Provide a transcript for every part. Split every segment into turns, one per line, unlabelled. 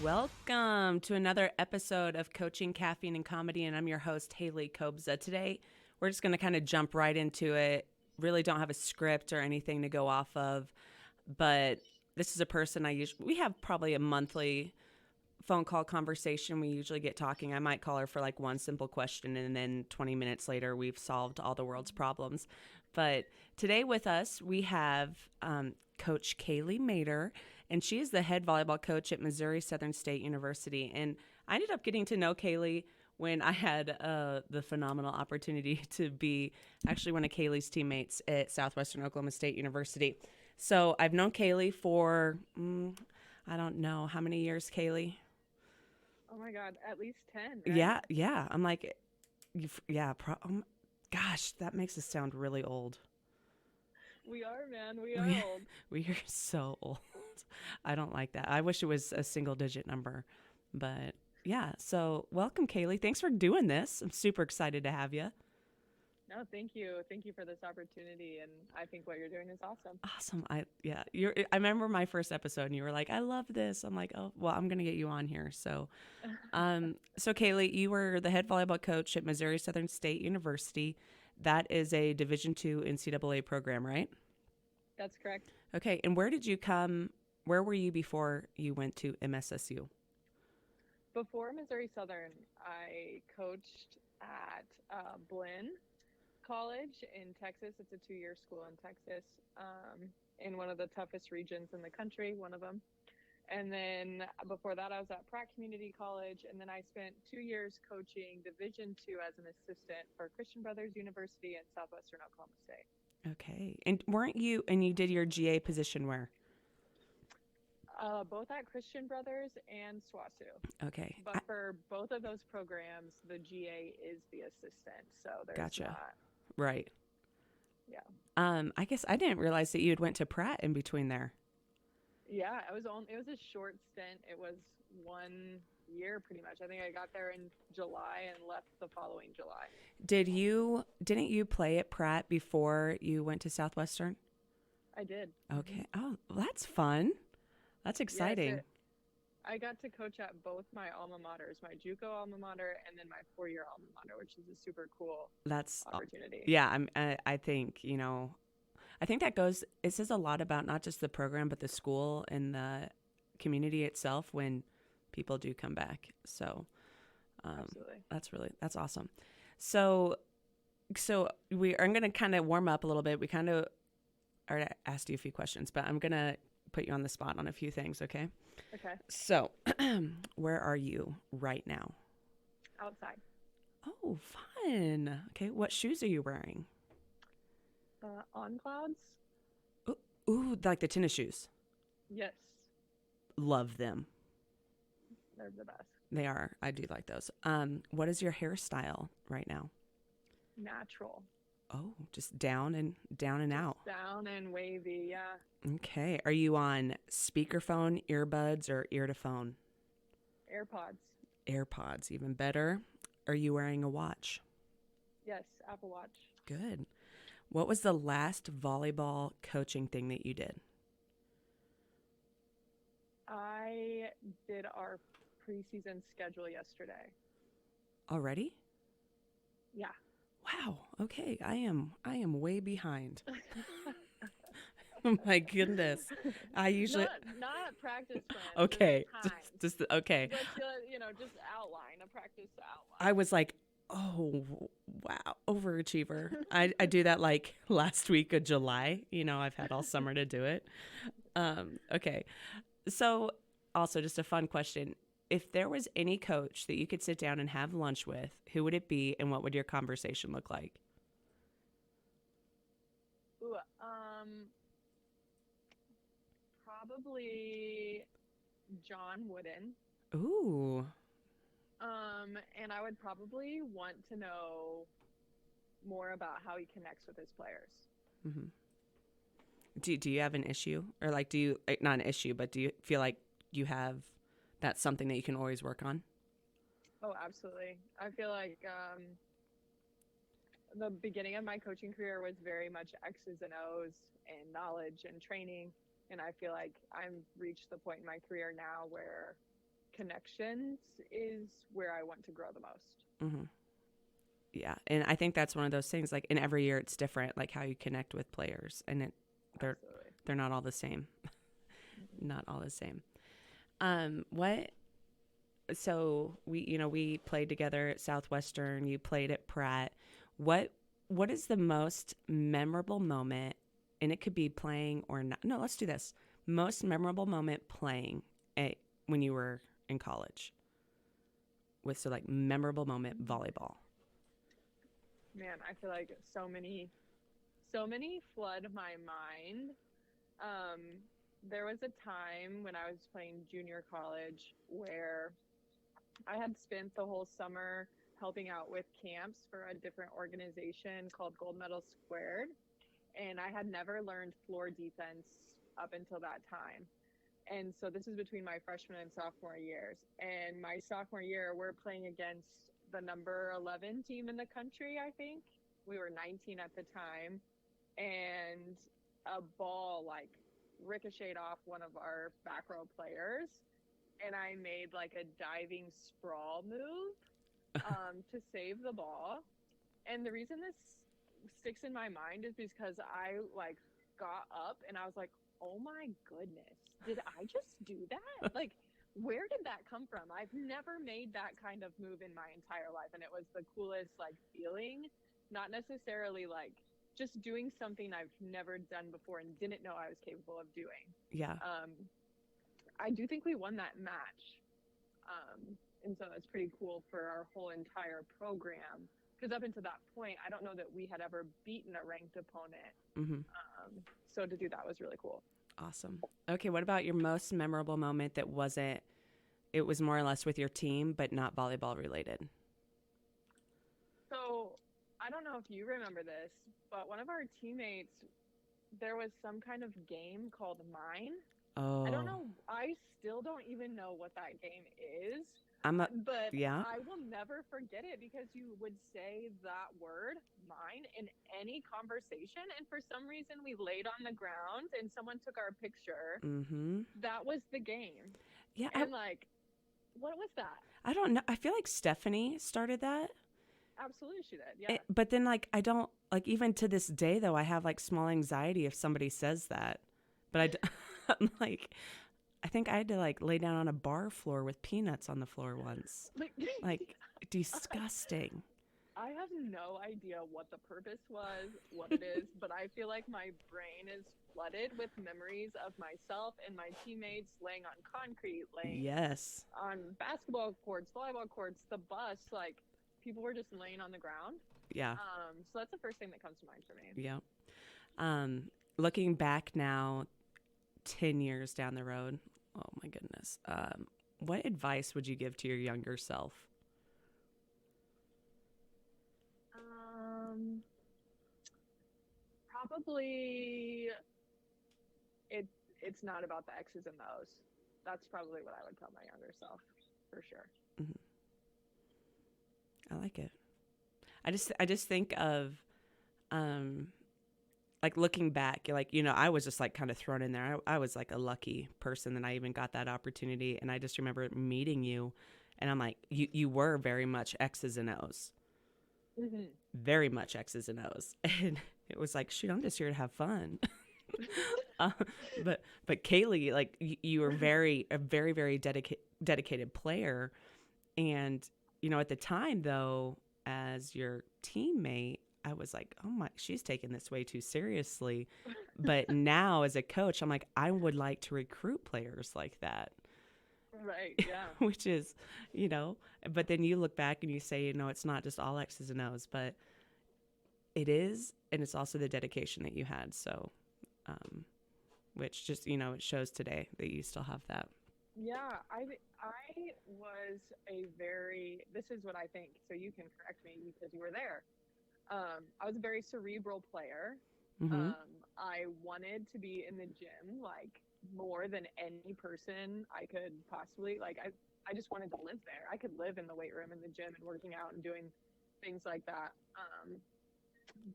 Welcome to another episode of Coaching Caffeine and Comedy, and I'm your host, Haley Kobza. Today, we're just going to kind of jump right into it. Really don't have a script or anything to go off of, but this is a person we have probably a monthly phone call conversation. We usually get talking. I might call her for like one simple question, and then 20 minutes later, we've solved all the world's problems. But today with us, we have Coach Kalie Mader, and she is the head volleyball coach at Missouri Southern State University. And I ended up getting to know Kalie when I had the phenomenal opportunity to be actually one of Kalie's teammates at Southwestern Oklahoma State University. So I've known Kalie for, I don't know, how many years, Kalie?
Oh my God, at least 10. Right?
Yeah. I'm like, gosh, that makes us sound really old.
We are, man. We are old.
We are so old. I don't like that. I wish it was a single digit number, but yeah. So welcome, Kalie. Thanks for doing this. I'm super excited to have you.
No, thank you. Thank you for this opportunity. And I think what you're doing is awesome.
Awesome. I remember my first episode and you were like, I love this. I'm like, oh, well, I'm going to get you on here. So, so Kalie, you were the head volleyball coach at Missouri Southern State University. That is a Division II NCAA program, right?
That's correct.
Okay. And where were you before you went to MSSU?
Before Missouri Southern, I coached at Blinn College in Texas. It's a 2-year school in Texas, in one of the toughest regions in the country, one of them. And then before that, I was at Pratt Community College, and then I spent 2 years coaching Division II as an assistant for Christian Brothers University in Southwestern Oklahoma State.
Okay. And you did your GA position where?
Both at Christian Brothers and SWASU.
Okay.
But for both of those programs, the GA is the assistant. So there's
Gotcha.
not.
Right.
Yeah.
I guess I didn't realize that you had went to Pratt in between there.
Yeah, it was a short stint. It was 1 year pretty much. I think I got there in July and left the following July.
Didn't you play at Pratt before you went to Southwestern?
I did.
Okay. Oh, well, that's fun. That's exciting.
Yes, I got to coach at both my alma maters, my JUCO alma mater and then my 4-year alma mater, which is a super cool opportunity.
Yeah, I think, I think it says a lot about not just the program, but the school and the community itself when people do come back. So
absolutely.
That's awesome. So I'm going to kind of warm up a little bit. We kind of already asked you a few questions, but I'm going to put you on the spot on a few things. Okay.
Okay.
So where are you right now?
Outside.
Oh, fun. Okay. What shoes are you wearing?
On Clouds.
Ooh, like the tennis shoes.
Yes.
Love them.
They're the best.
They are. I do like those. What is your hairstyle right now?
Natural.
Oh, just down and out.
Down and wavy, yeah.
Okay. Are you on speakerphone, earbuds, or ear to phone?
AirPods.
AirPods, even better. Are you wearing a watch?
Yes, Apple Watch.
Good. What was the last volleyball coaching thing that you did?
I did our preseason schedule yesterday.
Already?
Yeah.
Wow. Okay. I am way behind. Oh my goodness. I usually
not practice plan.
Okay. Just okay.
Just outline, a practice outline.
I was like, oh wow, overachiever. I do that like last week of July. I've had all summer to do it. Okay. So also just a fun question. If there was any coach that you could sit down and have lunch with, who would it be and what would your conversation look like?
Ooh, probably John Wooden.
Ooh.
And I would probably want to know more about how he connects with his players.
Mm-hmm. Do you have an issue, or like not an issue, but do you feel like that's something that you can always work on?
Oh, absolutely. I feel like the beginning of my coaching career was very much X's and O's and knowledge and training. And I feel like I've reached the point in my career now where connections is where I want to grow the most.
Mm-hmm. Yeah. And I think that's one of those things, like in every year it's different, like how you connect with players, and they're not all the same. Not all the same. So we played together at Southwestern, you played at Pratt. What is the most memorable moment, and it could be playing or not. No, let's do this. Most memorable moment playing when you were in college. Like memorable moment volleyball.
Man, I feel like so many flood my mind. There was a time when I was playing junior college where I had spent the whole summer helping out with camps for a different organization called Gold Medal Squared. And I had never learned floor defense up until that time. And so this is between my freshman and sophomore years. And my sophomore year, we're playing against the number 11 team in the country, I think. We were 19 at the time. And a ball like ricocheted off one of our back row players. And I made like a diving sprawl move to save the ball. And the reason this sticks in my mind is because I like got up and I was like, oh my goodness, did I just do that? Like, where did that come from? I've never made that kind of move in my entire life. And it was the coolest like feeling, not necessarily like just doing something I've never done before and didn't know I was capable of doing.
Yeah.
I do think we won that match. And so it's pretty cool for our whole entire program. Because up until that point, I don't know that we had ever beaten a ranked opponent.
Mm-hmm.
So to do that was really cool.
Awesome. Okay, what about your most memorable moment that it was more or less with your team, but not volleyball related?
So I don't know if you remember this, but one of our teammates, there was some kind of game called Mine.
Oh.
I don't know. I still don't even know what that game is. But
yeah.
I will never forget it because you would say that word, mine, in any conversation. And for some reason, we laid on the ground and someone took our picture.
Mm-hmm.
That was the game.
Yeah.
And what was that?
I don't know. I feel like Stephanie started that.
Absolutely, she did. Yeah.
But then, I don't, even to this day, though, I have, small anxiety if somebody says that. But I'm I think I had to lay down on a bar floor with peanuts on the floor once. Disgusting.
I have no idea what the purpose was, what it is, but I feel like my brain is flooded with memories of myself and my teammates laying on concrete, laying on basketball courts, volleyball courts, the bus, people were just laying on the ground.
Yeah.
So that's the first thing that comes to mind for me.
Yeah. Looking back now, 10 years down the road, oh my goodness, what advice would you give to your younger self?
Probably it's not about the X's and the O's. That's probably what I would tell my younger self, for sure.
Mm-hmm. I like it. I just think of looking back, I was just kind of thrown in there. I was a lucky person that I even got that opportunity. And I just remember meeting you and I'm like, you were very much X's and O's.
Mm-hmm.
Very much X's and O's. And it was shoot, I'm just here to have fun. But Kalie, you were a very, very dedicated player. And, at the time though, as your teammate, I was like, oh my, she's taking this way too seriously. But now as a coach, I'm like, I would like to recruit players like that.
Right, yeah.
Which is, but then you look back and you say, it's not just all X's and O's, but it is. And it's also the dedication that you had. So, which just, it shows today that you still have that.
Yeah, I was this is what I think, so you can correct me because you were there. I was a very cerebral player.
Mm-hmm.
I wanted to be in the gym like more than any person I could possibly like. I just wanted to live there. I could live in the weight room in the gym and working out and doing things like that.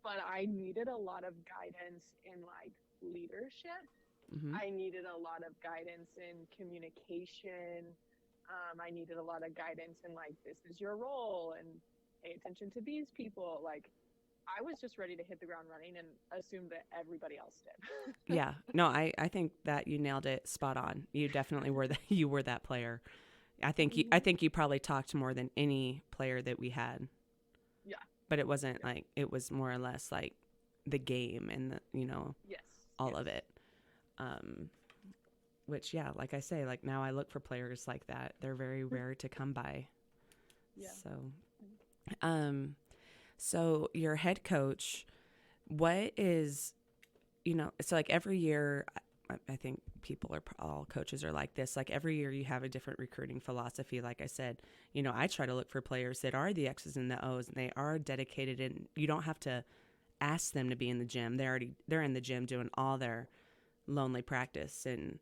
But I needed a lot of guidance in like leadership.
Mm-hmm.
I needed a lot of guidance in communication. I needed a lot of guidance in like, this is your role and pay attention to these people. Like, I was just ready to hit the ground running and assume that everybody else did.
Yeah. No, I think that you nailed it spot on. You definitely were you were that player. I think you probably talked more than any player that we had.
Yeah.
But it wasn't like, it was more or less like the game and the,
Yes.
all of it. Which, yeah, like I say, like now I look for players like that. They're very rare to come by.
Yeah.
So your head coach, what is, so like every year, I think all coaches are like this. Like every year you have a different recruiting philosophy. Like I said, I try to look for players that are the X's and the O's and they are dedicated, and you don't have to ask them to be in the gym. They're in the gym doing all their lonely practice. And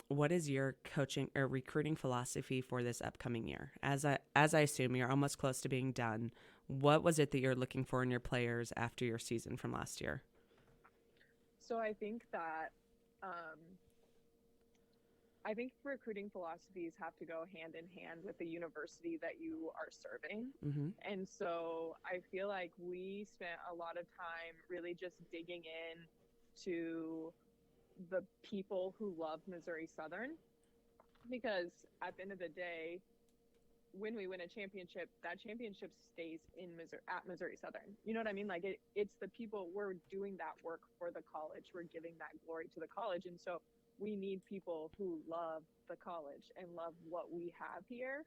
what is your coaching or recruiting philosophy for this upcoming year? As I assume you're almost close to being done, what was it that you're looking for in your players after your season from last year?
So I think that recruiting philosophies have to go hand in hand with the university that you are serving.
Mm-hmm.
And so I feel like we spent a lot of time really just digging in to the people who love Missouri Southern, because at the end of the day, when we win a championship, that championship stays in Missouri Southern. You know what I mean? Like it's the people, we're doing that work for the college. We're giving that glory to the college. And so we need people who love the college and love what we have here.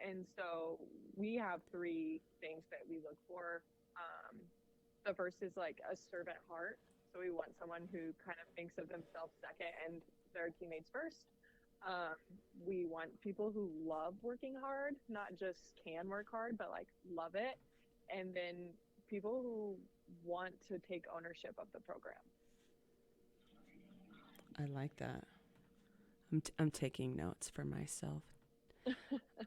And so we have 3 things that we look for. The first is like a servant heart. So we want someone who kind of thinks of themselves second and their teammates first. We want people who love working hard, not just can work hard, but like love it. And then people who want to take ownership of the program.
I like that. I'm taking notes for myself.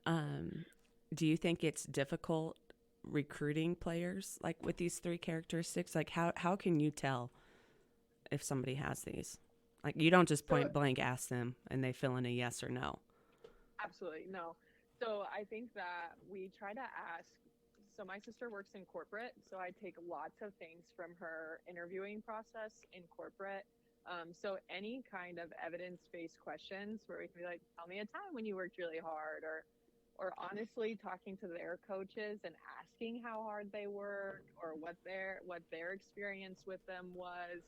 Do you think it's difficult recruiting players like with these 3 characteristics? Like how can you tell if somebody has these? Like you don't just point blank ask them and they fill in a yes or no.
Absolutely no. So I think that we try to ask. So my sister works in corporate, so I take lots of things from her interviewing process in corporate. So any kind of evidence-based questions where we can be like, tell me a time when you worked really hard, or honestly talking to their coaches and asking how hard they worked or what their experience with them was,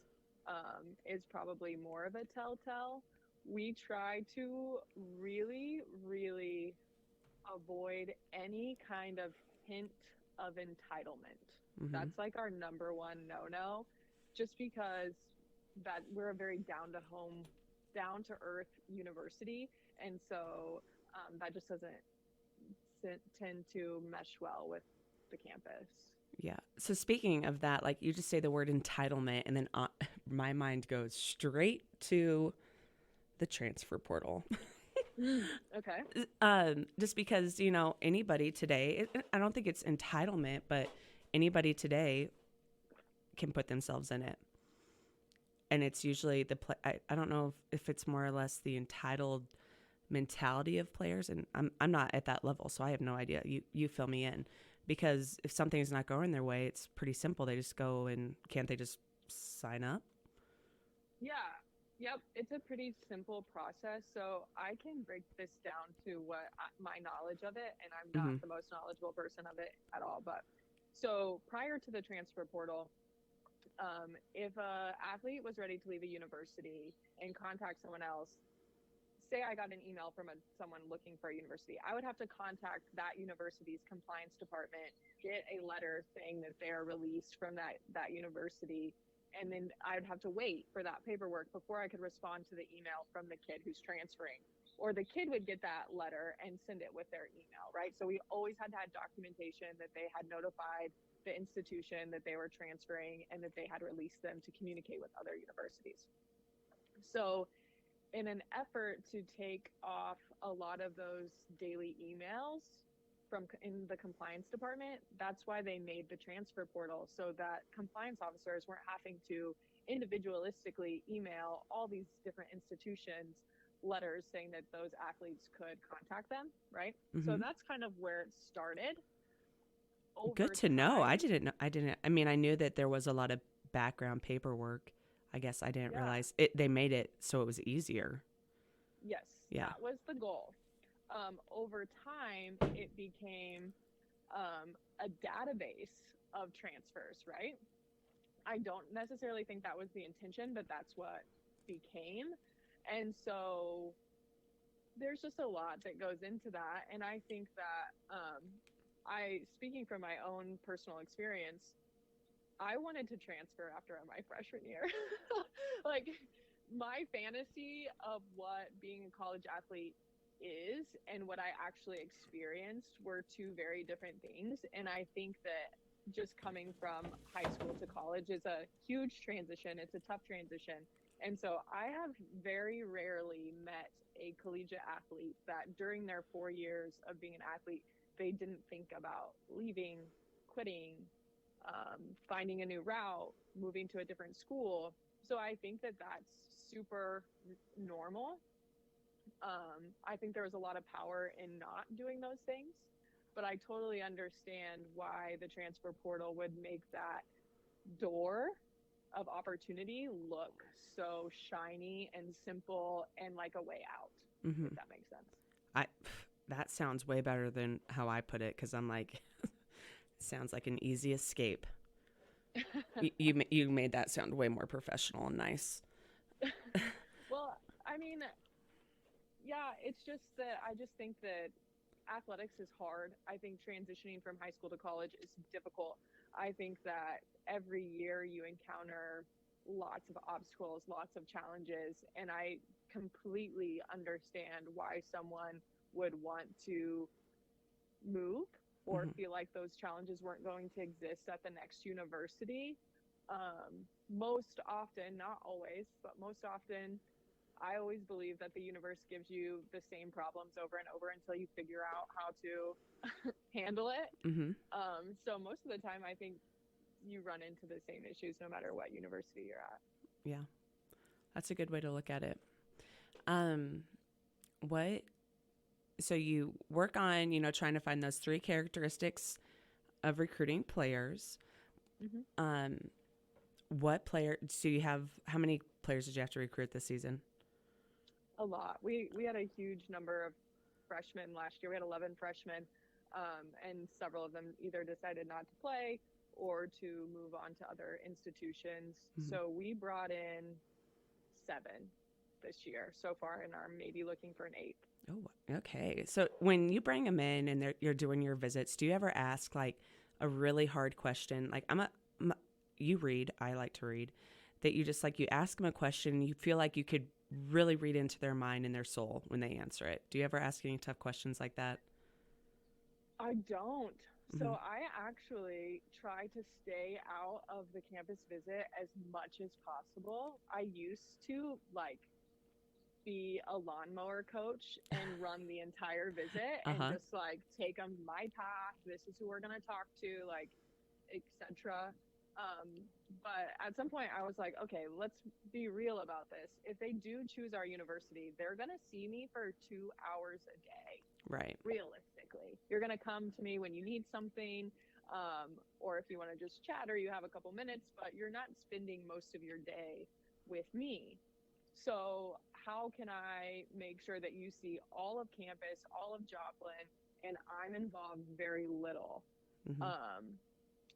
is probably more of a telltale. We try to really, really avoid any kind of hint of entitlement.
Mm-hmm.
That's like our number one no-no, just because that we're a very down to earth university. And so that just doesn't tend to mesh well with the campus.
Yeah. So speaking of that, like you just say the word entitlement and then my mind goes straight to the transfer portal.
Okay.
Just because, anybody today, I don't think it's entitlement, but anybody today can put themselves in it. And it's usually I don't know if it's more or less the entitled mentality of players. And I'm not at that level, so I have no idea. You fill me in. Because if something's not going their way, it's pretty simple. They just go and can't they just sign up?
Yeah. Yep. It's a pretty simple process. So I can break this down to my knowledge of it. And I'm not the most knowledgeable person of it at all. But so prior to the transfer portal, if an athlete was ready to leave a university and contact someone else, say I got an email from someone looking for a university, I would have to contact that university's compliance department, get a letter saying that they're released from that university, and then I'd have to wait for that paperwork before I could respond to the email from the kid who's transferring. or the kid would get that letter and send it with their email, right? So we always had to have documentation that they had notified the institution that they were transferring and that they had released them to communicate with other universities. So in an effort to take off a lot of those daily emails from in the compliance department, that's why they made the transfer portal, so that compliance officers weren't having to individualistically email all these different institutions letters saying that those athletes could contact them, right?
Mm-hmm.
So that's kind of where it started.
Good to know. I didn't. I mean, I knew that there was a lot of background paperwork. I guess I didn't realize it. They made it so it was easier.
Yes, that was the goal. Over time, it became a database of transfers, right? I don't necessarily think that was the intention, but that's what became. And so there's just a lot that goes into that. And I think that speaking from my own personal experience, I wanted to transfer after my freshman year. Like, my fantasy of what being a college athlete is and what I actually experienced were two very different things. And I think that just coming from high school to college is a huge transition. It's a tough transition. And so I have very rarely met a collegiate athlete that during their 4 years of being an athlete, they didn't think about leaving, quitting, finding a new route, moving to a different school. So I think that that's super normal. I think there was a lot of power in not doing those things, but I totally understand why the transfer portal would make that door of opportunity look so shiny and simple and like a way out, if that makes sense.
That sounds way better than how I put it, because I'm like, sounds like an easy escape. You made that sound way more professional and nice.
Well, I mean, yeah, it's just that I just think that athletics is hard. I think transitioning from high school to college is difficult. I think that every year you encounter lots of obstacles, lots of challenges, and I completely understand why someone would want to move or feel like those challenges weren't going to exist at the next university. Most often, not always, but most often, I always believe that the universe gives you the same problems over and over until you figure out how to handle it. So most of the time, I think you run into the same issues no matter what university you're at.
Yeah, that's a good way to look at it. So you work on, trying to find those 3 characteristics of recruiting players. What player do you have? How many players did you have to recruit this season?
A lot. We had a huge number of freshmen last year. We had 11 freshmen, and several of them either decided not to play or to move on to other institutions. So we brought in 7 this year so far and are maybe looking for an 8th.
Oh, okay. So when you bring them in and you're doing your visits, do you ever ask like a really hard question? Like you read, I like to read, that you just like, you ask them a question, you feel like you could really read into their mind and their soul when they answer it. Do you ever ask any tough questions like that?
I don't. So I actually try to stay out of the campus visit as much as possible. I used to be a lawnmower coach and run the entire visit and just take them my path. This is who we're going to talk to, etc. But at some point I was like, okay, let's be real about this. If they do choose our university, they're going to see me for 2 hours a day.
Right.
Realistically, you're going to come to me when you need something, or if you want to just chat or you have a couple minutes, but you're not spending most of your day with me. So how can I make sure that you see all of campus, all of Joplin, and I'm involved very little?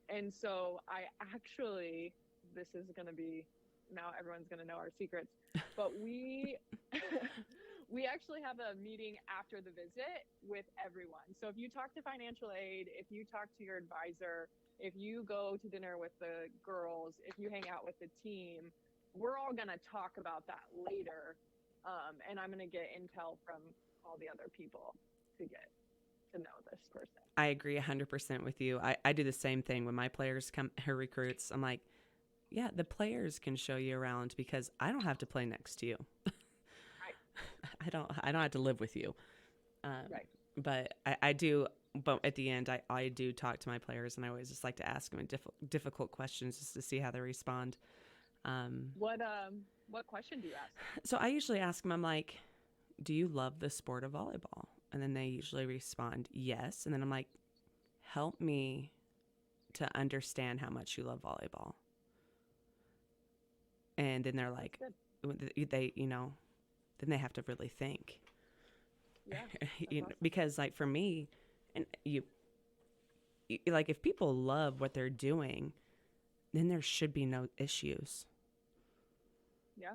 And so I actually, this is going to be, now everyone's going to know our secrets, but we actually have a meeting after the visit with everyone. So if you talk to financial aid, if you talk to your advisor, if you go to dinner with the girls, if you hang out with the team, we're all going to talk about that later And I'm going to get intel from all the other people to get to know this person.
I agree 100% with you. I do the same thing when my players come, her recruits. I'm like, yeah, the players can show you around because I don't have to play next to you.
Right.
I don't have to live with you.
Right.
But I do. But at the end, I do talk to my players, and I always just like to ask them difficult questions just to see how they respond.
What question do you ask?
So I usually ask them, I'm like, do you love the sport of volleyball? And then they usually respond yes. And then I'm like, help me to understand how much you love volleyball. And then they're like, they, then they have to really think.
Yeah. Awesome.
Because like for me, and you, like if people love what they're doing, then there should be no issues.
Yeah.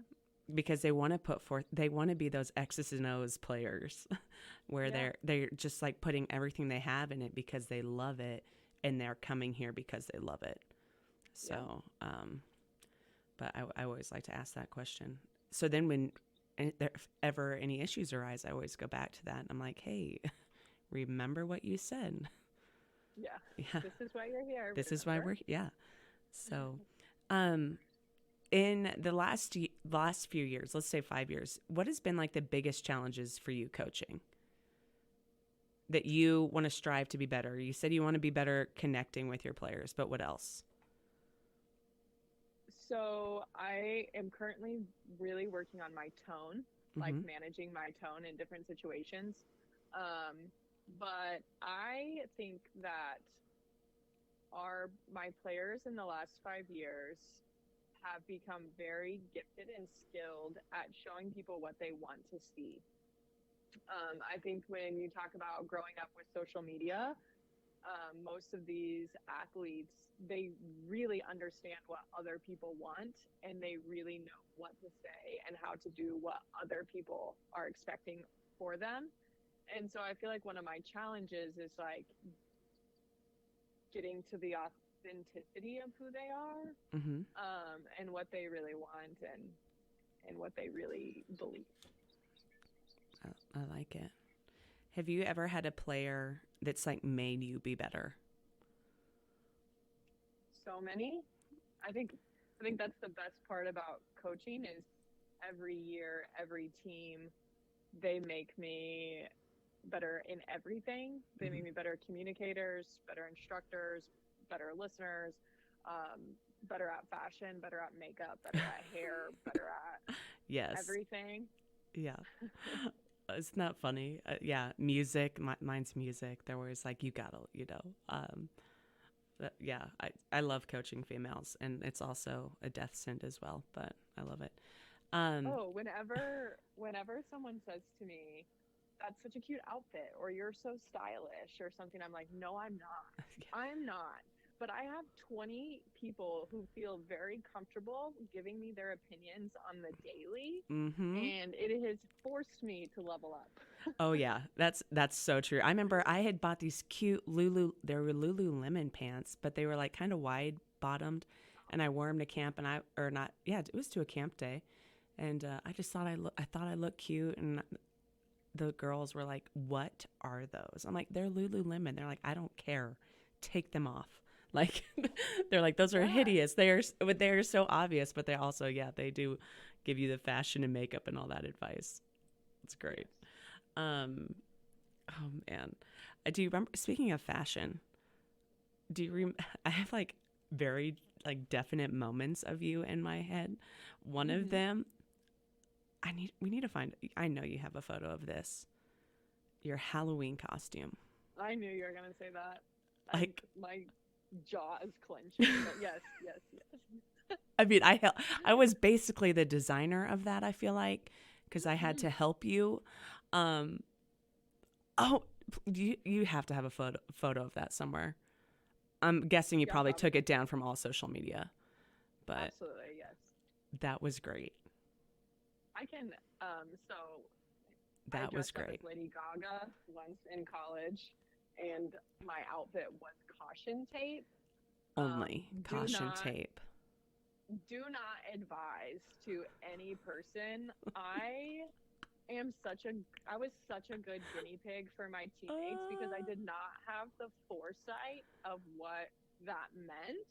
Because they want to put forth, they want to be those X's and O's players where they're just like putting everything they have in it because they love it, and they're coming here because they love it. So, but I always like to ask that question. So then when there ever any issues arise, I always go back to that. And I'm like, hey, remember what you said.
Yeah.
Yeah.
This is why you're here.
This is why we're, yeah. So, in the last few years, let's say 5 years, what has been like the biggest challenges for you coaching that you want to strive to be better? You said you want to be better connecting with your players, but what else?
So I am currently really working on my tone, like managing my tone in different situations. But I think that my players in the last 5 years have become very gifted and skilled at showing people what they want to see. I think when you talk about growing up with social media, most of these athletes, they really understand what other people want, and they really know what to say and how to do what other people are expecting for them. And so I feel like one of my challenges is like getting to the authenticity of who they are, and what they really want, and what they really believe.
I like it. Have you ever had a player that's like made you be better?
So many. I think that's the best part about coaching is every year, every team, they make me better in everything. They make me better communicators, better instructors, better listeners, better at fashion, better at makeup, better at hair, better at everything.
Yeah. Isn't that funny? Yeah, music. Mine's music. They're always like, you gotta, yeah, I love coaching females, and it's also a death sentence as well, but I love it.
Whenever someone says to me, that's such a cute outfit, or you're so stylish or something, I'm like, no, I'm not. I'm not. But I have 20 people who feel very comfortable giving me their opinions on the daily, and it has forced me to level up.
Oh yeah, that's so true. I remember I had bought these cute there were Lululemon pants, but they were like kind of wide bottomed, and I wore them to camp, and it was to a camp day, and I just thought I thought I looked cute, and the girls were like, "What are those?" I'm like, "They're Lululemon." They're like, "I don't care, take them off." Like, they're like, "Those are hideous." They're so obvious, but they also, they do give you the fashion and makeup and all that advice. It's great. Oh man, do you remember? Speaking of fashion, I have like very like definite moments of you in my head. One of them, we need to find. I know you have a photo of this. Your Halloween costume.
I knew you were gonna say that.
Like
my jaw is clenching. But yes.
I mean, I was basically the designer of that. I feel like because I had to help you. You have to have a photo of that somewhere. I'm guessing you probably took it down from all social media, but
absolutely, yes.
That was great.
I can. So
that was great.
Up as Lady Gaga once in college, and my outfit was caution tape.
Only caution tape.
do not advise to any person. I was such a good guinea pig for my teammates because I did not have the foresight of what that meant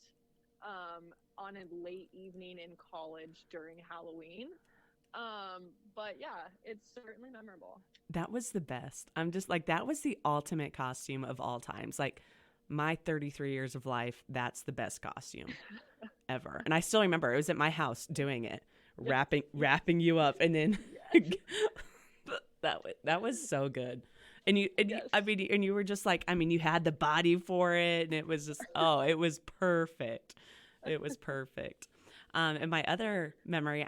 on a late evening in college during Halloween. But yeah, it's certainly memorable.
That was the best. I'm just like, that was the ultimate costume of all times. Like, my 33 years of life, that's the best costume ever. And I still remember it was at my house doing it,
Yes.
wrapping you up, and then
Yes.
that was so good. And
Yes.
and you were just like, I mean, you had the body for it, and it was just, oh, it was perfect. It was perfect. And my other memory,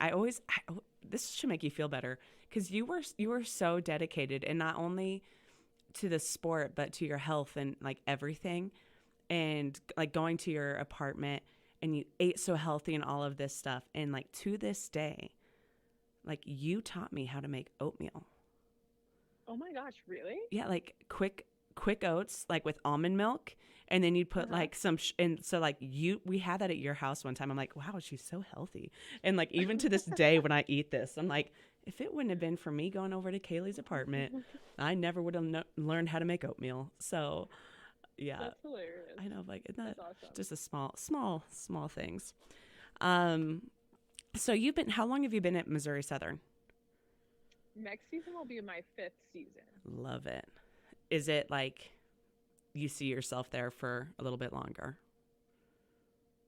this should make you feel better because you were so dedicated, and not only to the sport but to your health and like everything, and like going to your apartment, and you ate so healthy and all of this stuff, and like to this day, like you taught me how to make oatmeal.
Oh my gosh, really?
Yeah, like quick oats, like with almond milk, and then you'd put like some and so like we had that at your house one time. I'm like, wow, she's so healthy. And like even to this day when I eat this, I'm like, if it wouldn't have been for me going over to Kalie's apartment, I never would have learned how to make oatmeal. So yeah,
That's hilarious.
I know, like, isn't that
That's awesome.
just a small things. So how long have you been at Missouri Southern?
Next season will be my 5th season.
Love it. Is it like you see yourself there for a little bit longer?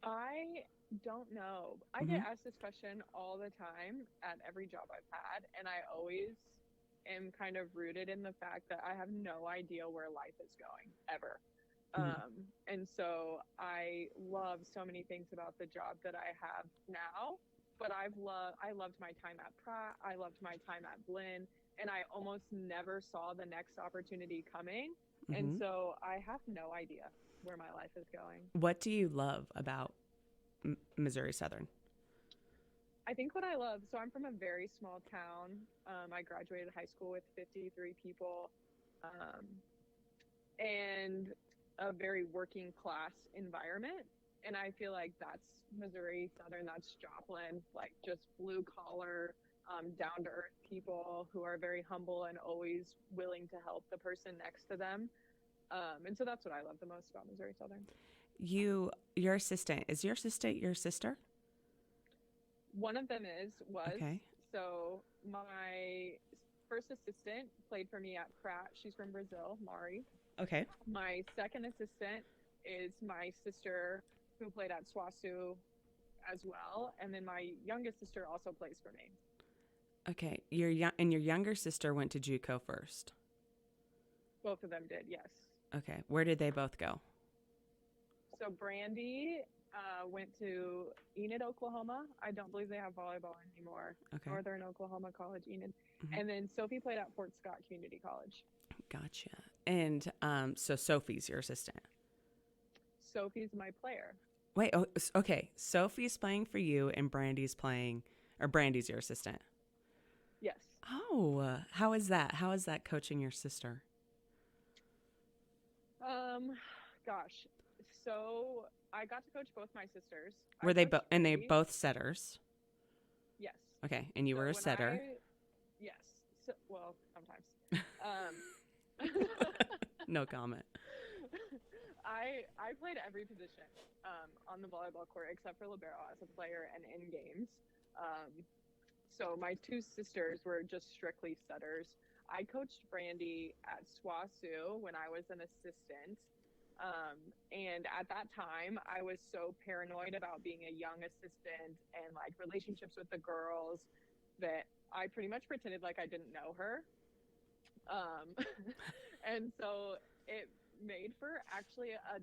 I don't know. I get asked this question all the time at every job I've had, and I always am kind of rooted in the fact that I have no idea where life is going ever. And so I love so many things about the job that I have now, but I loved my time at Pratt. I loved my time at Blinn, and I almost never saw the next opportunity coming. And so I have no idea where my life is going.
What do you love about Missouri Southern?
I think what I love, so I'm from a very small town. I graduated high school with 53 people, and a very working class environment. And I feel like that's Missouri Southern, that's Joplin, like just blue collar, down to earth people who are very humble and always willing to help the person next to them. And so that's what I love the most about Missouri Southern.
Your assistant, is your assistant your sister?
One of them was.
Okay.
So my first assistant played for me at Pratt. She's from Brazil, Mari.
Okay.
My second assistant is my sister who played at SWASU as well. And then my youngest sister also plays for me.
Okay. Your younger sister went to JUCO first.
Both of them did, yes.
Okay. Where did they both go?
So Brandy went to Enid, Oklahoma. I don't believe they have volleyball anymore.
Okay.
Northern Oklahoma College, Enid. And then Sophie played at Fort Scott Community College.
Gotcha. And so Sophie's your assistant.
Sophie's my player.
Wait, okay. Sophie's playing for you and Brandy's your assistant.
Yes.
Oh, how is that? How is that coaching your sister?
Gosh. So I got to coach both my sisters.
Were they both, and they both setters?
Yes.
Okay. And you were a setter?
Yes. So, well, sometimes.
No comment.
I played every position on the volleyball court except for libero as a player and in games. So my two sisters were just strictly setters. I coached Brandy at SWASU when I was an assistant. And at that time, I was so paranoid about being a young assistant and like relationships with the girls that I pretty much pretended like I didn't know her. And so it made for actually a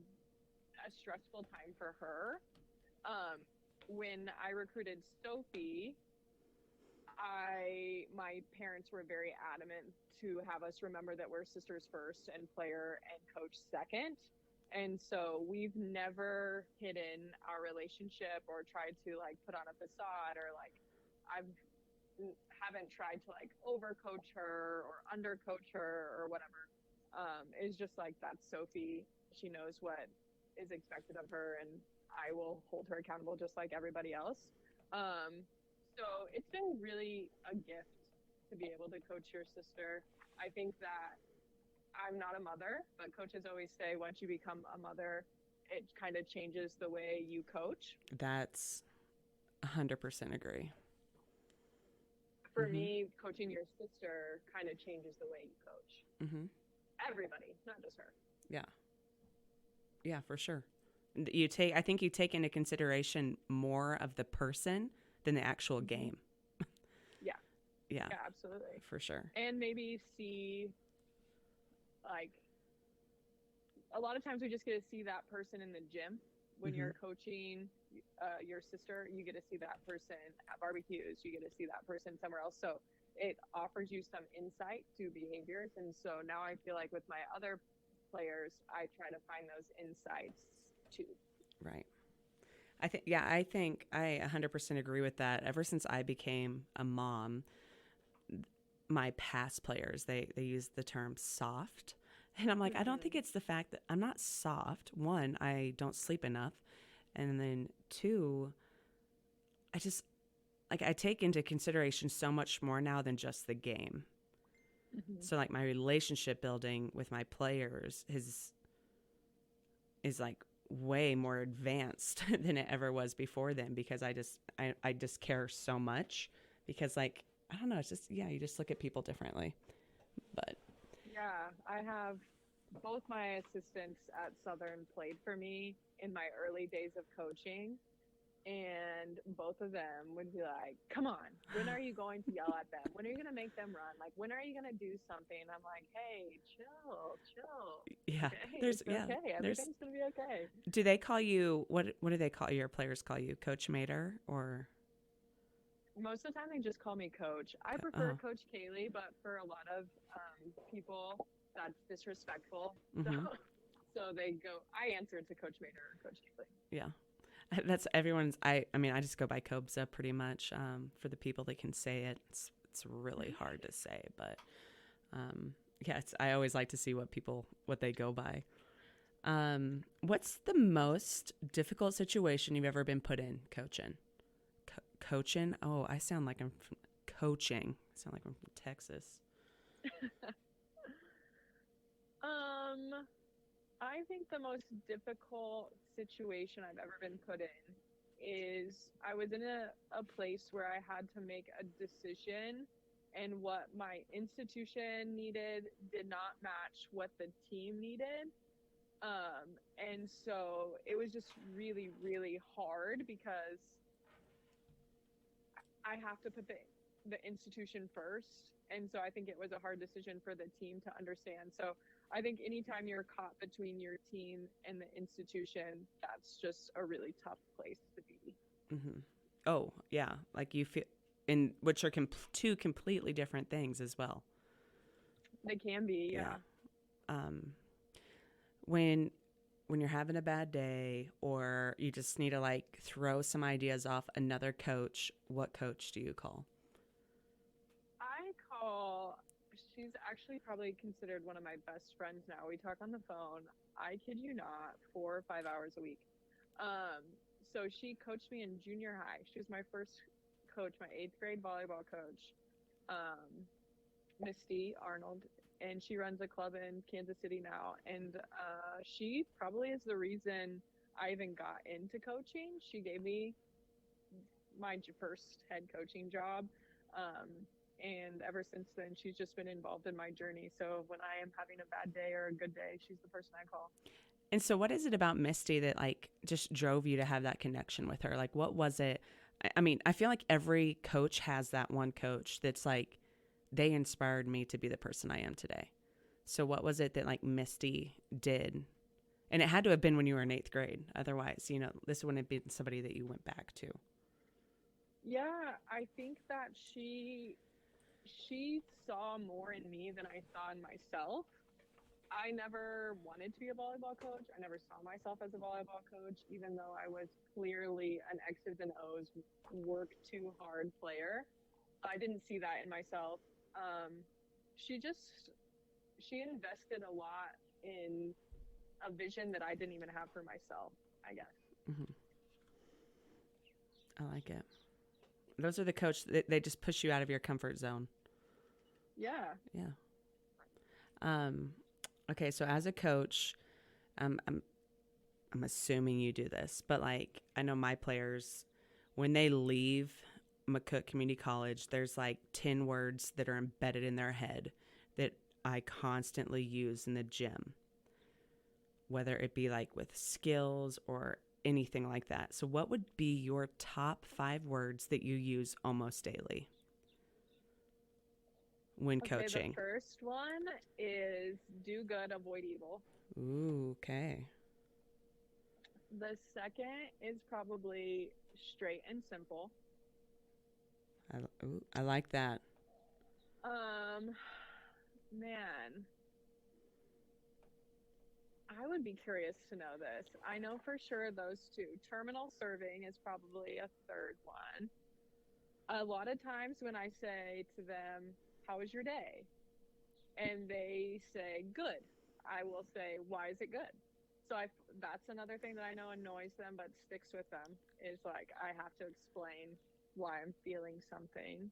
stressful time for her. When I recruited Sophie, my parents were very adamant to have us remember that we're sisters first and player and coach second. And so we've never hidden our relationship or tried to like put on a facade or like haven't tried to like overcoach her or undercoach her or whatever. It's just like that's Sophie. She knows what is expected of her, and I will hold her accountable just like everybody else. So it's been really a gift to be able to coach your sister. I think that I'm not a mother, but coaches always say once you become a mother, it kind of changes the way you coach.
That's 100% agree.
For me, coaching your sister kind of changes the way you coach. Everybody, not just her.
Yeah, for sure. I think you take into consideration more of the person than the actual game. Yeah,
absolutely,
for sure.
And maybe see, like, a lot of times we just get to see that person in the gym. When you're coaching your sister, you get to see that person at barbecues, you get to see that person somewhere else. So it offers you some insight to behaviors. And so now I feel like with my other players, I try to find those insights too.
Right. I think I 100% agree with that. Ever since I became a mom, my past players, they use the term soft. And I'm like, I don't think it's the fact that I'm not soft. One, I don't sleep enough. And then two, I take into consideration so much more now than just the game. So like my relationship building with my players is like way more advanced than it ever was before then, because I just care so much, because like, I don't know, it's just, you just look at people differently. But
yeah, I have both my assistants at Southern played for me in my early days of coaching, and both of them would be like, come on, when are you going to yell at them? When are you going to make them run? Like, when are you going to do something? I'm like, hey, chill.
Yeah,
okay? It's okay. Everything's going to be okay.
Do they call you, what do they call your players, call you Coach Mader, or?
Most of the time they just call me Coach. I prefer Coach Kalie, but for a lot of people, that's disrespectful. So they go, I answer to Coach Mader or Coach Kalie.
Yeah. That's everyone's, I mean, I just go by Kobza pretty much. For the people that can say it, it's really hard to say, but I always like to see what they go by. What's the most difficult situation you've ever been put in coaching? Coaching? Oh, I sound like I'm from coaching. I sound like I'm from Texas.
I think the most difficult situation I've ever been put in is I was in a place where I had to make a decision, and what my institution needed did not match what the team needed. And so it was just really, really hard, because I have to put the institution first. And so I think it was a hard decision for the team to understand. So I think anytime you're caught between your team and the institution, that's just a really tough place to be.
Oh, yeah. Like you feel, in which are two completely different things as well.
They can be, yeah.
When you're having a bad day, or you just need to like throw some ideas off another coach, what coach do you call?
She's actually probably considered one of my best friends now. We talk on the phone, I kid you not, 4 or 5 hours a week. So she coached me in junior high. She was my first coach, my 8th grade volleyball coach, Misty Arnold, and she runs a club in Kansas City now. And she probably is the reason I even got into coaching. She gave me my first head coaching job. And ever since then, she's just been involved in my journey. So when I am having a bad day or a good day, she's the person I call.
And so what is it about Misty that like just drove you to have that connection with her? Like, what was it? I mean, I feel like every coach has that one coach that's like, they inspired me to be the person I am today. So what was it that like Misty did? And it had to have been when you were in 8th grade. Otherwise, this wouldn't have been somebody that you went back to.
Yeah, I think that she saw more in me than I saw in myself. I never wanted to be a volleyball coach. I never saw myself as a volleyball coach, even though I was clearly an X's and O's, work too hard player. I didn't see that in myself. She invested a lot in a vision that I didn't even have for myself, I guess.
Mm-hmm. I like it. Those are the coach. They just push you out of your comfort zone.
Yeah.
Yeah. Okay. So as a coach, I'm assuming you do this, but like I know my players, when they leave McCook Community College, there's like 10 words that are embedded in their head that I constantly use in the gym, whether it be like with skills or anything like that. So what would be your top 5 words that you use almost daily when coaching?
The first one is do good, avoid evil.
Ooh, okay.
The second is probably straight and simple.
I like that.
Man, I would be curious to know this. I know for sure those 2. Terminal serving is probably a third one. A lot of times when I say to them, how was your day? And they say, good. I will say, why is it good? So that's another thing that I know annoys them but sticks with them, is like I have to explain why I'm feeling something.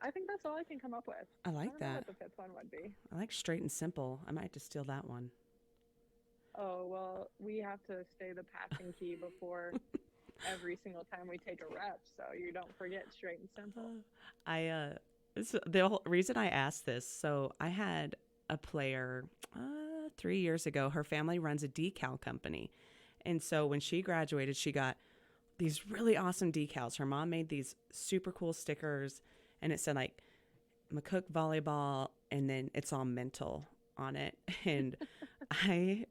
I think that's all I can come up with.
I like
I don't
that.
know what the 5th one would be.
I like straight and simple. I might have to steal that one.
Oh, well, we have to say the passing key before every single time we take a rep, so you don't forget straight and simple.
So the whole reason I asked this, so I had a player 3 years ago. Her family runs a decal company. And so when she graduated, she got these really awesome decals. Her mom made these super cool stickers, and it said like McCook volleyball, and then it's all mental on it. And I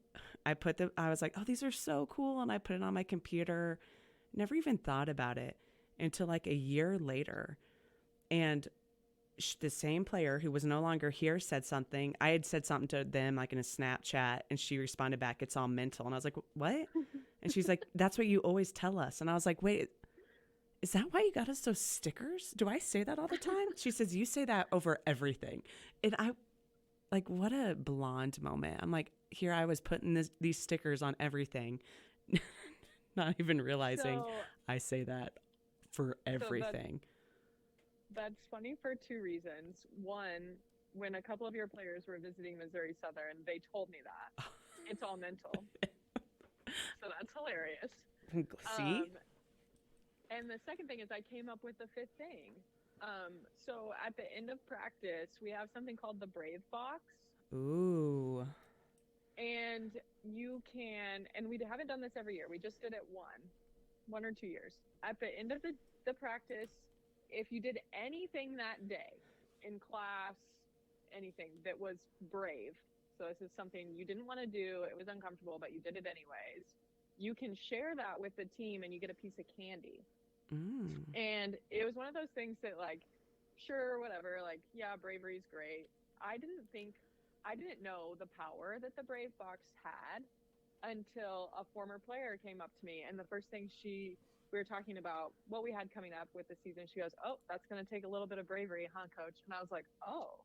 was like, oh, these are so cool. And I put it on my computer, never even thought about it until like a year later. And the same player who was no longer here said something. I had said something to them like in a Snapchat, and she responded back, it's all mental. And I was like, what? And she's like, that's what you always tell us. And I was like, wait, is that why you got us those stickers? Do I say that all the time? She says, you say that over everything. And I, like, what a blonde moment. I'm like, here I was putting these stickers on everything, not even realizing I say that for everything.
That's funny for 2 reasons. One, when a couple of your players were visiting Missouri Southern, they told me that. It's all mental. So that's hilarious.
See?
And the second thing is I came up with the 5th thing. So at the end of practice, we have something called the Brave Box.
Ooh.
And you can, and we haven't done this every year. We just did it 1 or 2 years. At the end of the practice, if you did anything that day in class, anything that was brave, so this is something you didn't want to do, it was uncomfortable, but you did it anyways, you can share that with the team and you get a piece of candy. And it was one of those things that, like, sure, whatever, like, yeah, bravery's great. I didn't know the power that the Brave Box had until a former player came up to me, and the first thing we were talking about what we had coming up with the season. She goes, oh, that's going to take a little bit of bravery, huh, coach? And I was like, oh,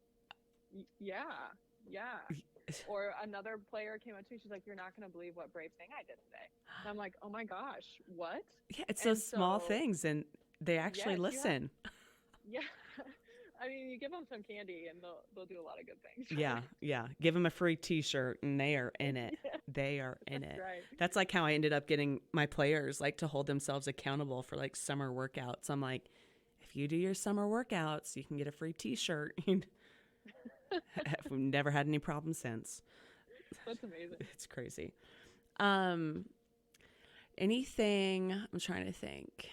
yeah. Or another player came up to me. She's like, you're not going to believe what brave thing I did today. And I'm like, oh my gosh, what?
Yeah, it's those small things, and they actually listen.
Yeah. I mean, you give them some candy and they'll do a lot of good things.
Yeah. Give them a free T-shirt and they are in it. Yeah. They are in it.
Right.
That's like how I ended up getting my players like to hold themselves accountable for like summer workouts. I'm like, if you do your summer workouts, you can get a free T-shirt. We've never had any problems since.
That's amazing.
It's crazy. Anything, I'm trying to think.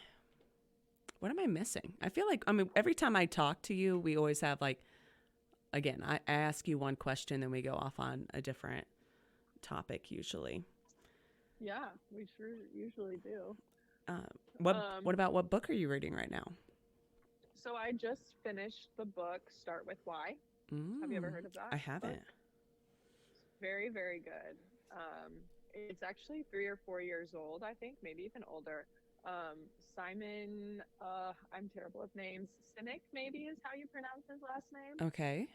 What am I missing? I feel like, every time I talk to you, we always have like, again, I ask you one question, then we go off on a different topic usually.
Yeah, we sure usually do.
What about what book are you reading right now?
So I just finished the book, Start With Why. Have you ever heard of that?
I haven't.
Book? Very, very good. It's actually 3 or 4 years old, I think, maybe even older. Simon, I'm terrible with names. Sinek, maybe, is how you pronounce his last name.
Okay.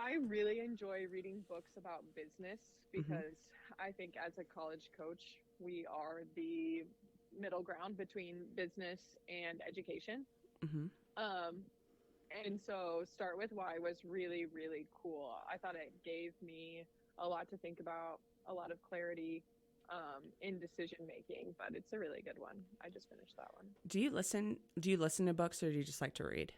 I really enjoy reading books about business because I think as a college coach, we are the middle ground between business and education.
Mm-hmm.
Um, and so Start With Why was really, really cool. I thought it gave me a lot to think about, a lot of clarity in decision making, but it's a really good one. I just finished that one.
Do you listen to books, or do you just like to read?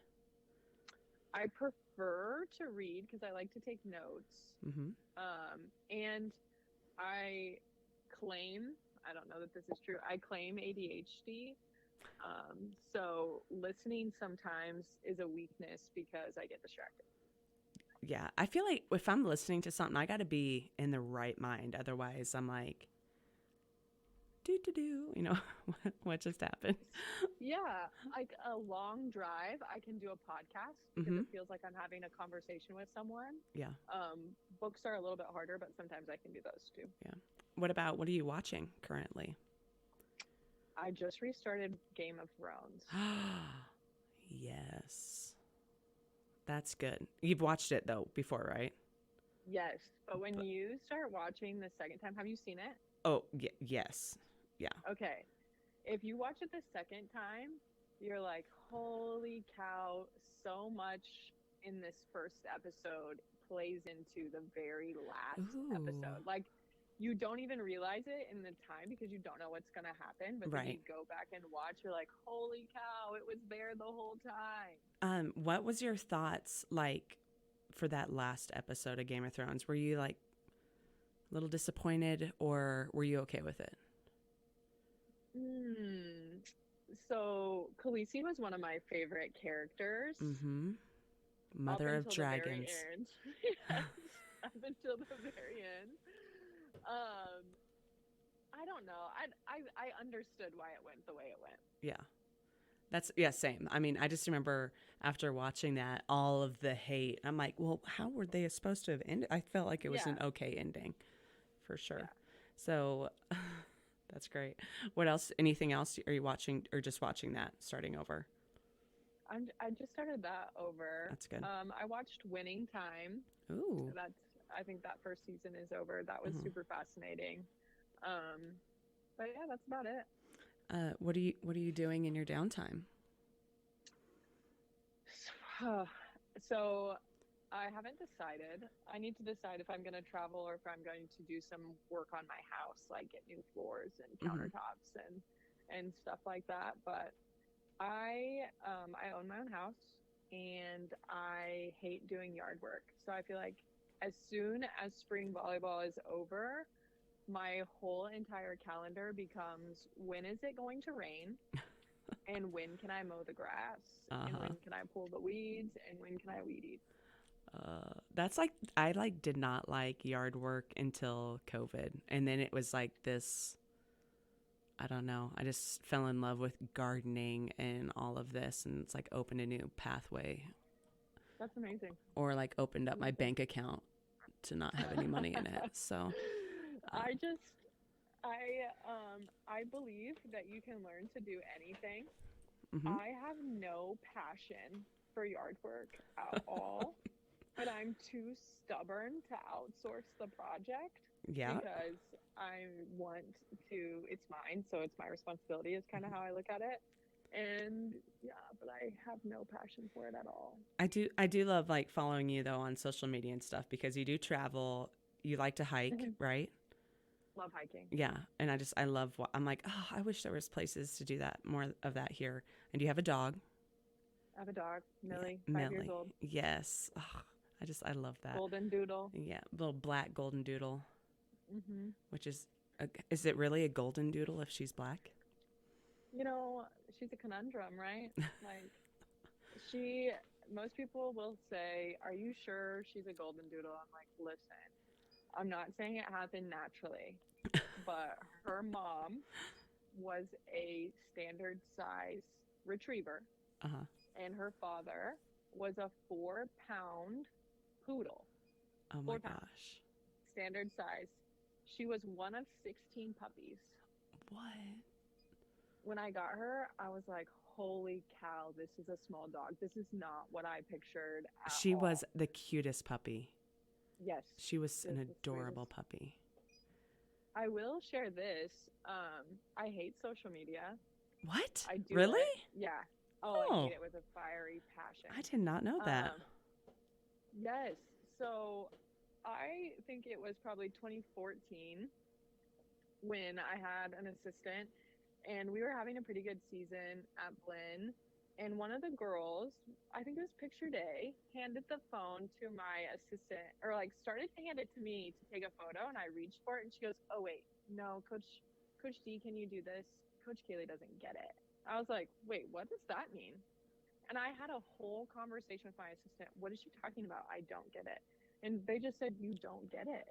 I prefer to read because I like to take notes.
Mm-hmm.
And I claim, I don't know that this is true, I claim ADHD. So listening sometimes is a weakness because I get distracted.
Yeah, I feel like if I'm listening to something, I got to be in the right mind. Otherwise, I'm like, you know, what just happened?
Yeah, like a long drive, I can do a podcast because it feels like I'm having a conversation with someone.
Yeah.
Books are a little bit harder, but sometimes I can do those too.
Yeah. What are you watching currently?
I just restarted Game of Thrones.
Yes. That's good. You've watched it though before, right?
Yes, but when you start watching the second time, have you seen it?
Oh, yes. Yeah.
Okay. If you watch it the second time, you're like, holy cow, so much in this first episode plays into the very last episode. Like, you don't even realize it in the time because you don't know what's going to happen. But then you go back and watch, you're like, holy cow, it was there the whole time.
What was your thoughts like for that last episode of Game of Thrones? Were you like a little disappointed, or were you okay with it?
So Khaleesi was one of my favorite characters.
Mother of Dragons.
Yes, up until the very end. I don't know. I understood why it went the way it went.
Yeah. Same. I mean, I just remember after watching that, all of the hate. I'm like, well, how were they supposed to have ended? I felt like it was an okay ending, for sure. Yeah. So that's great. What else? Anything else? Are you watching, or just watching that, starting over?
I just started that over.
That's good.
I watched Winning Time.
Ooh.
So I think that first season is over. That was super fascinating. But yeah, that's about it.
What are you doing in your downtime?
So I haven't decided. I need to decide if I'm going to travel or if I'm going to do some work on my house, like get new floors and countertops and stuff like that. But I own my own house and I hate doing yard work. So I feel like as soon as spring volleyball is over, my whole entire calendar becomes, when is it going to rain? And when can I mow the grass? And when can I pull the weeds? And when can I weed eat?
That's like, I did not like yard work until COVID. And then it was like this, I don't know. I just fell in love with gardening and all of this. And it's like opened a new pathway.
That's amazing.
Or like opened up my bank account to not have any money in it. So
I believe that you can learn to do anything. I have no passion for yard work at all, but I'm too stubborn to outsource the project.
Yeah.
Because I want to, it's mine, so it's my responsibility is kind of how I look at it. And yeah, but I have no passion for it at all.
I do love like following you though on social media and stuff, because you do travel, you like to hike, right?
Love hiking.
Yeah. And I'm like, oh, I wish there was places to do that, more of that here. And do you have a dog?
I have a dog, Millie,
yeah,
5 years old.
Yes. Oh, I love that.
Golden doodle.
Yeah. Little black golden doodle. Which is it really a golden doodle if she's black?
You know, she's a conundrum, right? Like, most people will say, are you sure she's a golden doodle? I'm like, listen, I'm not saying it happened naturally, but her mom was a standard size retriever, and her father was a 4-pound poodle.
Oh my gosh.
Standard size. She was one of 16 puppies.
What?
When I got her, I was like, holy cow, this is a small dog. This is not what I pictured at
She
all.
was the cutest puppy.
Yes.
She was an
the
adorable
sweetest.
puppy.
I will share this. I hate social media.
What?
I do
Really?
it. Yeah. I
Oh.
hate it with a fiery passion.
I did not know that.
Yes. So I think it was probably 2014 when I had an assistant, and we were having a pretty good season at Blinn. And one of the girls, I think it was picture day, handed the phone to my assistant, or like started to hand it to me to take a photo. And I reached for it, and she goes, "Oh wait, no, Coach D, can you do this? Coach Kalie doesn't get it." I was like, "Wait, what does that mean?" And I had a whole conversation with my assistant. What is she talking about? I don't get it. And they just said, "You don't get it."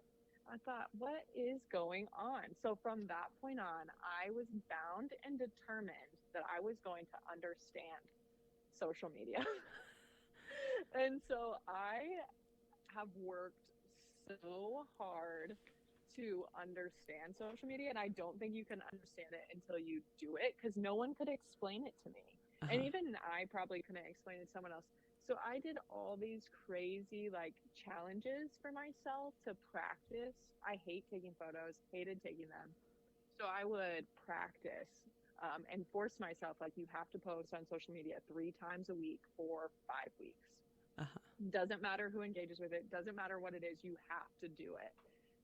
I thought, what is going on? So from that point on, I was bound and determined that I was going to understand social media. And so I have worked so hard to understand social media, and I don't think you can understand it until you do it, because no one could explain it to me. And even I probably couldn't explain it to someone else. So I did all these crazy like challenges for myself to practice. I hate taking photos, hated taking them. So I would practice and force myself, like, you have to post on social media 3 times a week for 5 weeks. Doesn't matter who engages with it. Doesn't matter what it is. You have to do it.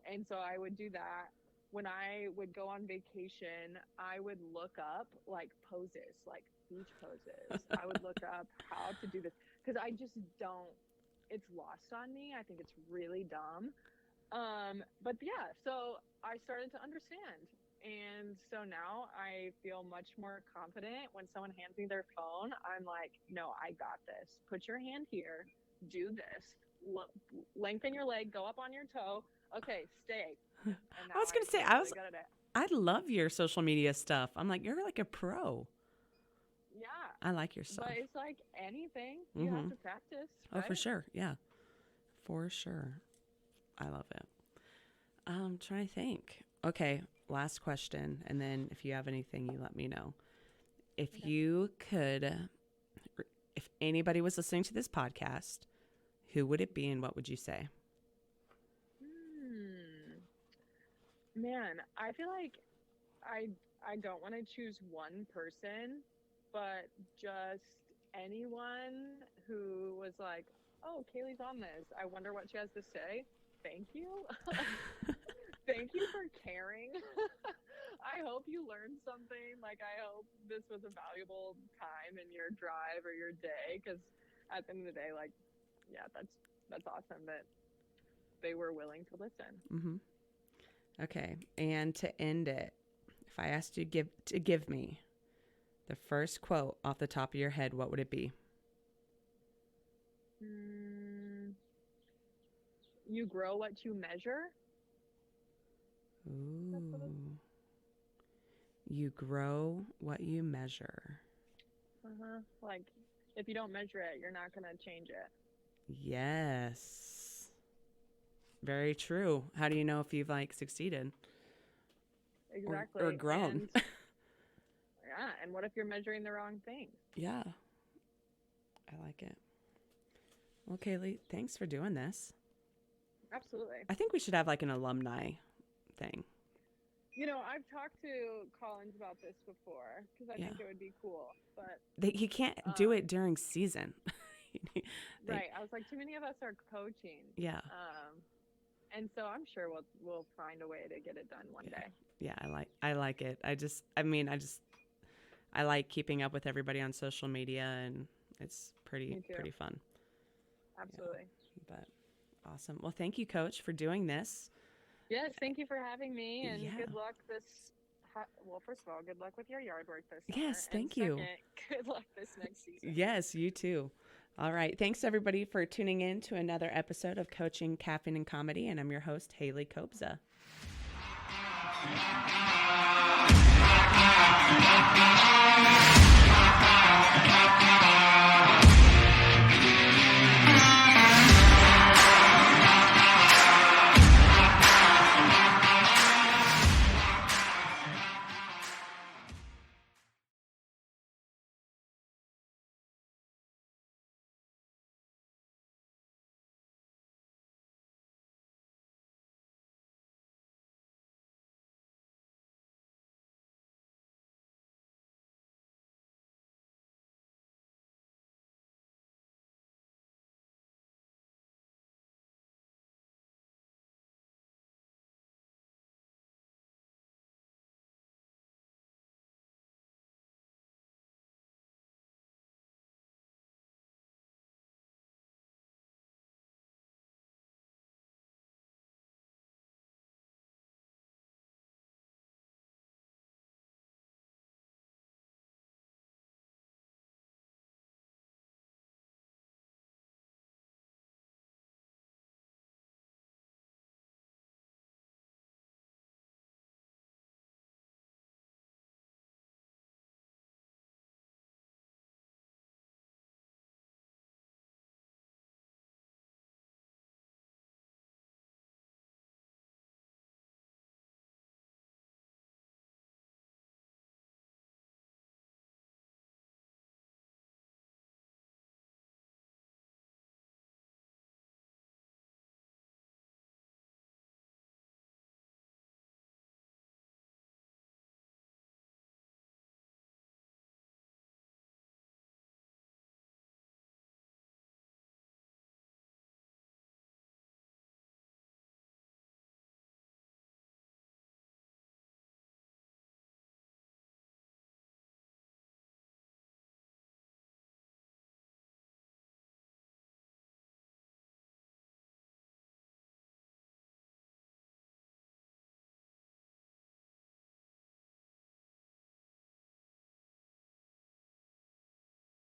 And so I would do that. When I would go on vacation, I would look up like poses, like beach poses. I would look up how to do this, because I just don't, it's lost on me. I think it's really dumb. But yeah, so I started to understand. And so now I feel much more confident when someone hands me their phone. I'm like, no, I got this. Put your hand here. Do this. Lengthen your leg. Go up on your toe. Okay, stay.
I was going to say, I love your social media stuff. I'm like, you're like a pro.
Yeah.
I like your stuff.
But it's like anything. You have to practice. Right?
Oh, for sure. Yeah. For sure. I love it. I'm trying to think. Okay, last question. And then if you have anything, you let me know. If you could, if anybody was listening to this podcast, who would it be and what would you say?
Man, I feel like I don't want to choose one person, but just anyone who was like, oh, Kalie's on this. I wonder what she has to say. Thank you. Thank you for caring. I hope you learned something. Like, I hope this was a valuable time in your drive or your day, because at the end of the day, like, yeah, that's awesome that they were willing to listen.
Okay, and to end it, if I asked you to give me the first quote off the top of your head, what would it be?
You grow what you measure.
Ooh. You grow what you measure.
Like, if you don't measure it, you're not going to change it.
Yes. Very true. How do you know if you've like succeeded?
Exactly.
Or grown?
Yeah. And what if you're measuring the wrong thing?
Yeah. I like it. Well, Kalie, thanks for doing this.
Absolutely.
I think we should have like an alumni thing.
You know, I've talked to Collins about this before, because I think it would be cool, but
he can't do it during season.
Right. I was like, too many of us are coaching.
Yeah.
And so I'm sure we'll find a way to get it done one day.
Yeah, I like it. I like keeping up with everybody on social media, and it's pretty fun.
Absolutely.
Yeah, but awesome. Well, thank you, Coach, for doing this.
Yes, thank you for having me, and good luck first of all, good luck with your yard work this summer.
Yes, thank you.
Second, good luck this next season.
Yes, you too. All right. Thanks, everybody, for tuning in to another episode of Coaching Caffeine and Comedy, and I'm your host, Hailey Kobza.